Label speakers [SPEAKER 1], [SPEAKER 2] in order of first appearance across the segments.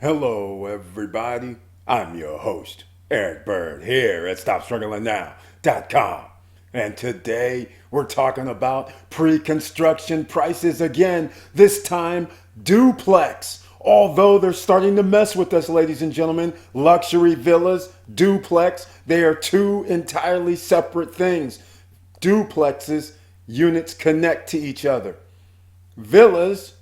[SPEAKER 1] Hello, everybody. I'm your host, Eric Bird, here at StopStrugglingNow.com. And today we're talking about pre-construction prices again, this time duplex. Although they're starting to mess with us, ladies and gentlemen, luxury villas, duplex, they are two entirely separate things. Duplexes, units connect to each other. Villas,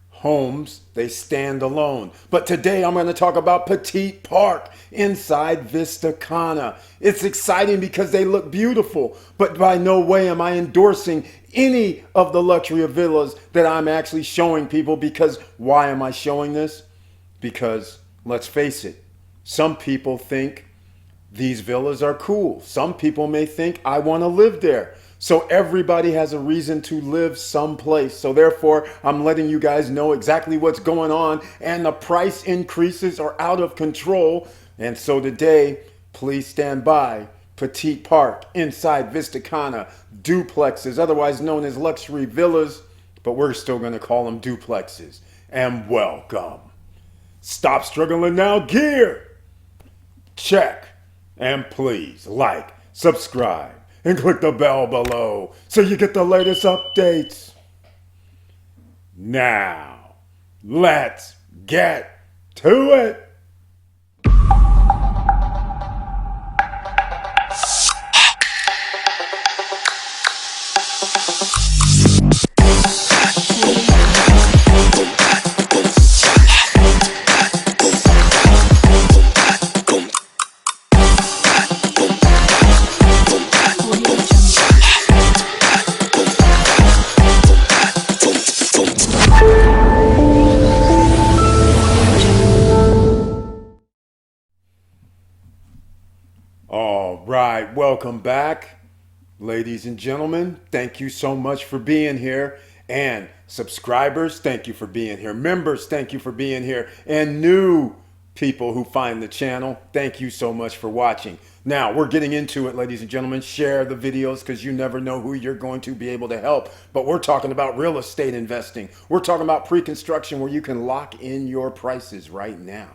[SPEAKER 1] homes, they stand alone. But today I'm going to talk about Petite Park inside Vista Cana. It's exciting because they look beautiful, but by no way am I endorsing any of the luxury villas that I'm actually showing people. Because why am I showing this? Because let's face it, some people think these villas are cool. Some people may think I want to live there. So everybody has a reason to live someplace. So therefore, I'm letting you guys know exactly what's going on, and the price increases are out of control. And so today, please stand by. Petite Park inside Vista Cana, duplexes, otherwise known as luxury villas, but we're still going to call them duplexes. And welcome. Stop struggling now, gear. Check. And please like, subscribe, and click the bell below so you get the latest updates. Now, let's get to it. All right, welcome back, ladies and gentlemen. Thank you so much for being here. And subscribers, thank you for being here. Members, thank you for being here. And new people who find the channel, thank you so much for watching. Now, we're getting into it, ladies and gentlemen. Share the videos because you never know who you're going to be able to help. But we're talking about real estate investing. We're talking about pre-construction where you can lock in your prices right now.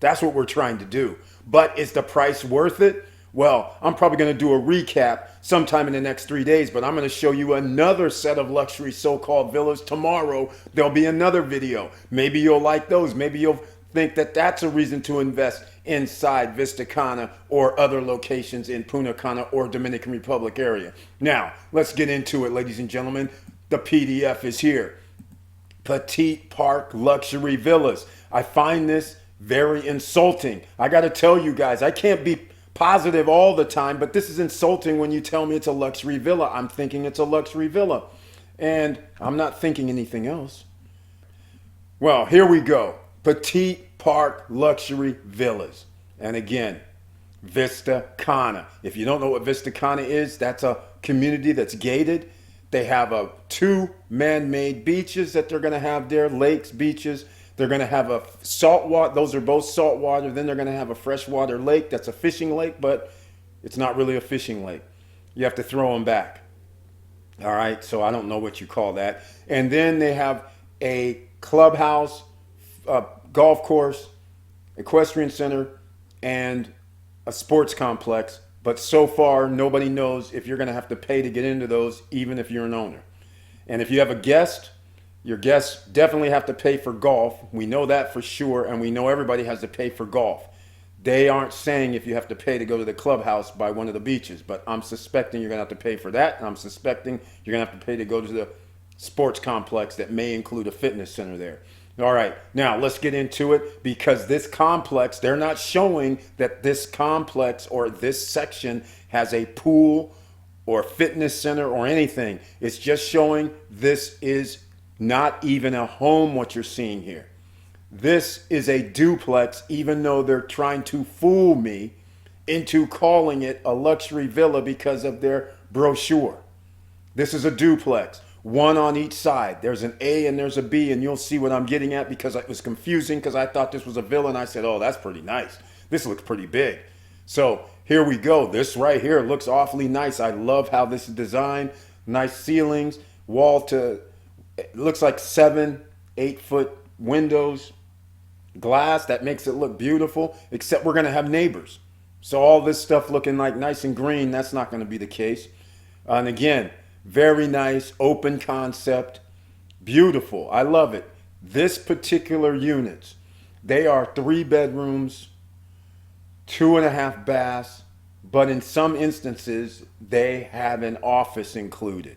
[SPEAKER 1] That's what we're trying to do. But is the price worth it? Well, I'm probably going to do a recap sometime in the next 3 days, but I'm going to show you another set of luxury so-called villas tomorrow. There'll be another video. Maybe you'll like those. Maybe you'll think that that's a reason to invest inside Vista Cana or other locations in Punta Cana or Dominican Republic area. Now, let's get into it, ladies and gentlemen. The PDF is here. Petite Park Luxury Villas. I find this very insulting. I got to tell you guys, I can't be positive all the time, but this is insulting when you tell me it's a luxury villa. I'm thinking it's a luxury villa, and I'm not thinking anything else. Well, here we go. Petite Park Luxury Villas. And again, Vista Cana. If you don't know what Vista Cana is, that's a community that's gated. They have two man-made beaches that they're going to have there, lakes, beaches. They're going to have a saltwater. Those are both saltwater. Then they're going to have a freshwater lake. That's a fishing lake, but it's not really a fishing lake. You have to throw them back. All right, so I don't know what you call that. And then they have a clubhouse, a golf course, equestrian center, and a sports complex. But so far, nobody knows if you're going to have to pay to get into those, even if you're an owner. And if you have a guest, your guests definitely have to pay for golf. We know that for sure, and we know everybody has to pay for golf. They aren't saying if you have to pay to go to the clubhouse by one of the beaches, but I'm suspecting you're going to have to pay for that, and I'm suspecting you're going to have to pay to go to the sports complex that may include a fitness center there. All right, now let's get into it, because this complex, they're not showing that this complex or this section has a pool or fitness center or anything. It's just showing this is not even a home, what you're seeing here. This is a duplex, even though they're trying to fool me into calling it a luxury villa because of their brochure. This is a duplex, one on each side. There's an A and there's a B, and you'll see what I'm getting at, because it was confusing because I thought this was a villa, and I said, oh, that's pretty nice. This looks pretty big. So here we go. This right here looks awfully nice. I love how this is designed. Nice ceilings, wall to, it looks like 7, 8 foot windows. glass that makes it look beautiful, except we're going to have neighbors. So all this stuff looking like nice and green, that's not going to be the case. And again, very nice, open concept, beautiful. I love it. This particular units, they are 3 bedrooms, 2.5 baths, but in some instances, they have an office included.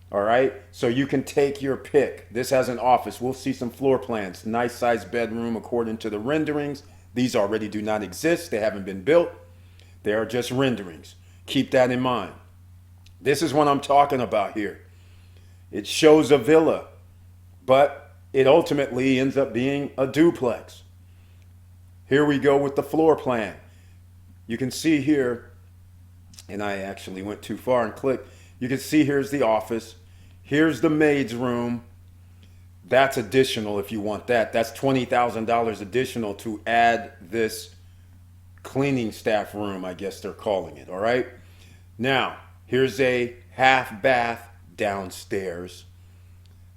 [SPEAKER 1] All right, so you can take your pick. This has an office. We'll see some floor plans. Nice sized bedroom according to the renderings. These already do not exist. They haven't been built. They are just renderings. Keep that in mind. This is what I'm talking about here. It shows a villa, but it ultimately ends up being a duplex. Here we go with the floor plan. You can see here, and I actually went too far and clicked. You can see here's the office. Here's the maid's room. That's additional if you want that. That's $20,000 additional to add this cleaning staff room, I guess they're calling it. All right. Now, here's a half bath downstairs,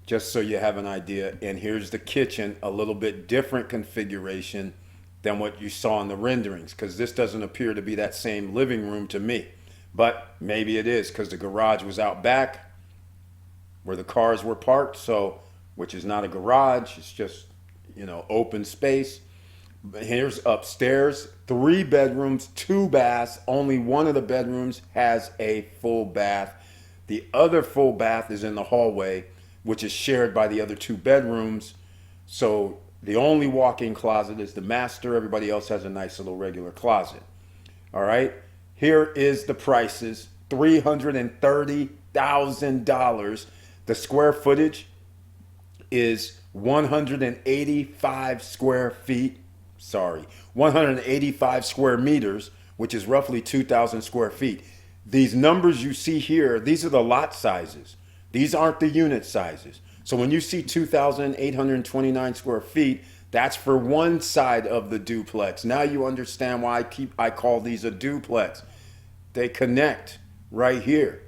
[SPEAKER 1] just so you have an idea. And here's the kitchen, a little bit different configuration than what you saw in the renderings, because this doesn't appear to be that same living room to me. But maybe it is, because the garage was out back where the cars were parked, so which is not a garage, it's just, open space. Here's upstairs, 3 bedrooms, 2 baths. Only one of the bedrooms has a full bath. The other full bath is in the hallway, which is shared by the other 2 bedrooms. So the only walk-in closet is the master. Everybody else has a nice little regular closet. All right. Here is the prices. $330,000. The square footage is 185 square feet. 185 square meters, which is roughly 2,000 square feet. These numbers you see here, these are the lot sizes. These aren't the unit sizes. So when you see 2,829 square feet, that's for one side of the duplex. Now you understand why I call these a duplex. They connect right here.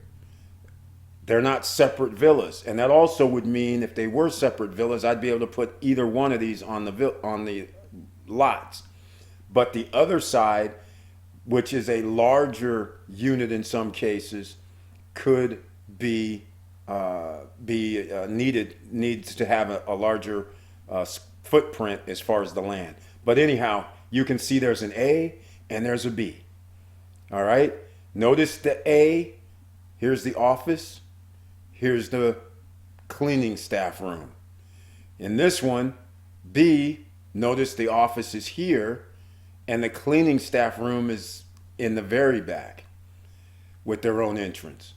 [SPEAKER 1] They're not separate villas. And that also would mean if they were separate villas, I'd be able to put either one of these on the lots. But the other side, which is a larger unit in some cases, could be needs to have a larger footprint as far as the land. But anyhow, you can see there's an A and there's a B. All right. Notice the A. Here's the office. Here's the cleaning staff room. In this one, B, notice the office is here and the cleaning staff room is in the very back with their own entrance.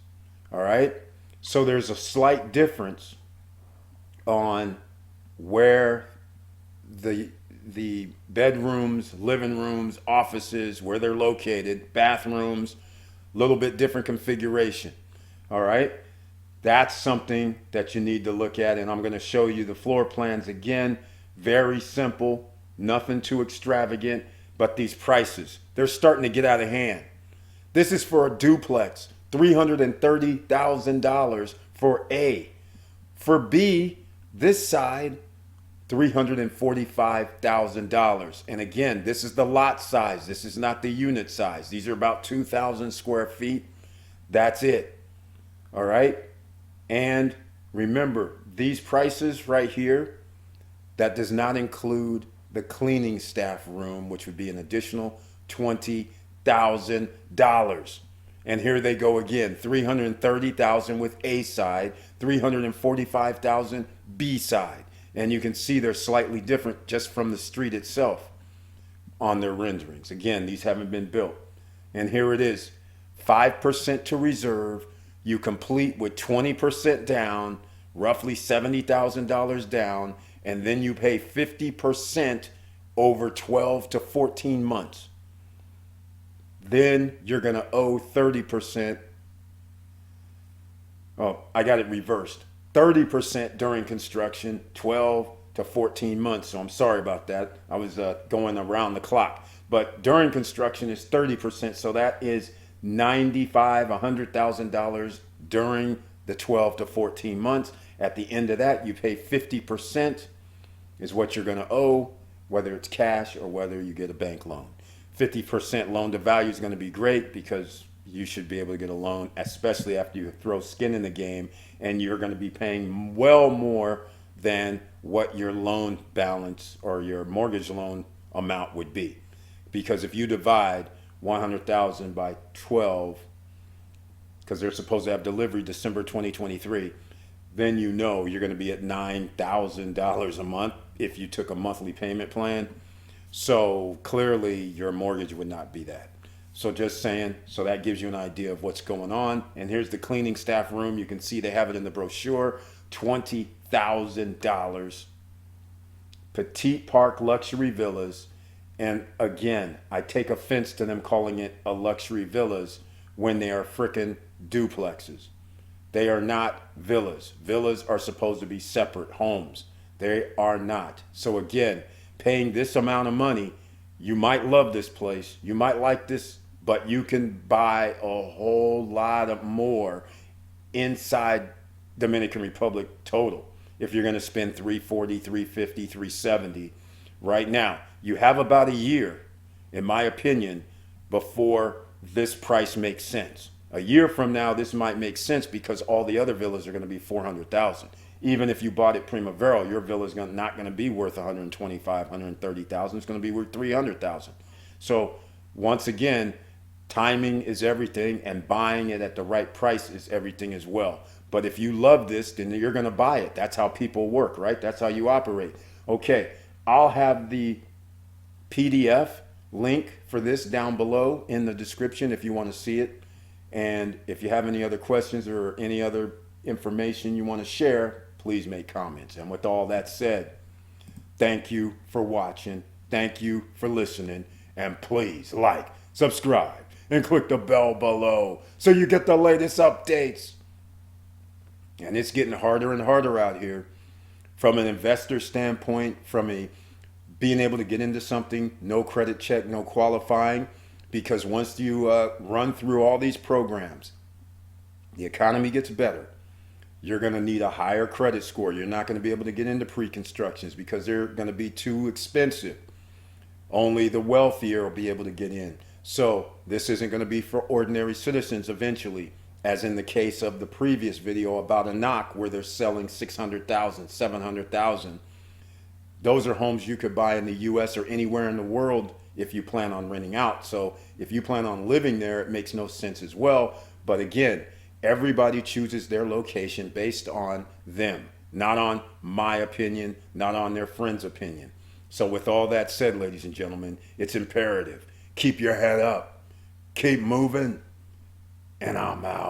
[SPEAKER 1] All right. So there's a slight difference on where the bedrooms, living rooms, offices, where they're located, bathrooms, a little bit different configuration. All right. That's something that you need to look at. And I'm going to show you the floor plans again. Very simple, nothing too extravagant, but these prices, they're starting to get out of hand. This is for a duplex, $330,000 for A. For B, this side, $345,000. And again, this is the lot size. This is not the unit size. These are about 2,000 square feet. That's it. All right. And remember, these prices right here, that does not include the cleaning staff room, which would be an additional $20,000. And here they go again, $330,000 with A side, $345,000 B side. And you can see they're slightly different just from the street itself on their renderings. Again, these haven't been built. And here it is, 5% to reserve. You complete with 20% down, roughly $70,000 down, and then you pay 50% over 12 to 14 months. Then you're going to owe 30%. Oh, I got it reversed. 30% during construction, 12 to 14 months. So I'm sorry about that. I was going around the clock. But during construction is 30%. So that is $95,000, $100,000 during the 12 to 14 months. At the end of that, you pay 50% is what you're going to owe. whether it's cash or whether you get a bank loan. 50% loan to value is going to be great because you should be able to get a loan, especially after you throw skin in the game, and you're going to be paying well more than what your loan balance or your mortgage loan amount would be. Because if you divide 100,000 by 12, because they're supposed to have delivery December 2023, then you know you're going to be at $9,000 a month if you took a monthly payment plan. So clearly your mortgage would not be that. So just saying, so that gives you an idea of what's going on. And here's the cleaning staff room. You can see they have it in the brochure, $20,000. Petite Park luxury villas. And again, I take offense to them calling it a luxury villas when they are frickin' duplexes. They are not villas. Villas are supposed to be separate homes. They are not. So again, paying this amount of money, you might love this place, you might like this, but you can buy a whole lot of more inside Dominican Republic total if you're going to spend 340, 350, 370 right now. You have about a year, in my opinion, before this price makes sense. A year from now, this might make sense because all the other villas are going to be 400,000. Even if you bought it Primavera, your villa is not going to be worth 125, 130,000. It's going to be worth 300,000. So once again, timing is everything, and buying it at the right price is everything as well. But if you love this, then you're going to buy it. That's how people work, right? That's how you operate. Okay, I'll have the PDF link for this down below in the description if you want to see it. And if you have any other questions or any other information you want to share, please make comments. And with all that said, thank you for watching. Thank you for listening. And please like, subscribe, and click the bell below so you get the latest updates. And it's getting harder and harder out here from an investor standpoint, from a being able to get into something, no credit check, no qualifying, because once you run through all these programs, the economy gets better. You're going to need a higher credit score. You're not going to be able to get into pre-constructions because they're going to be too expensive. Only the wealthier will be able to get in. So this isn't going to be for ordinary citizens eventually, as in the case of the previous video about a knock where they're selling 600,000, 700,000. Those are homes you could buy in the US or anywhere in the world if you plan on renting out. So if you plan on living there, it makes no sense as well. But again, everybody chooses their location based on them, not on my opinion, not on their friend's opinion. So with all that said, ladies and gentlemen, it's imperative. Keep your head up, keep moving, and I'm out.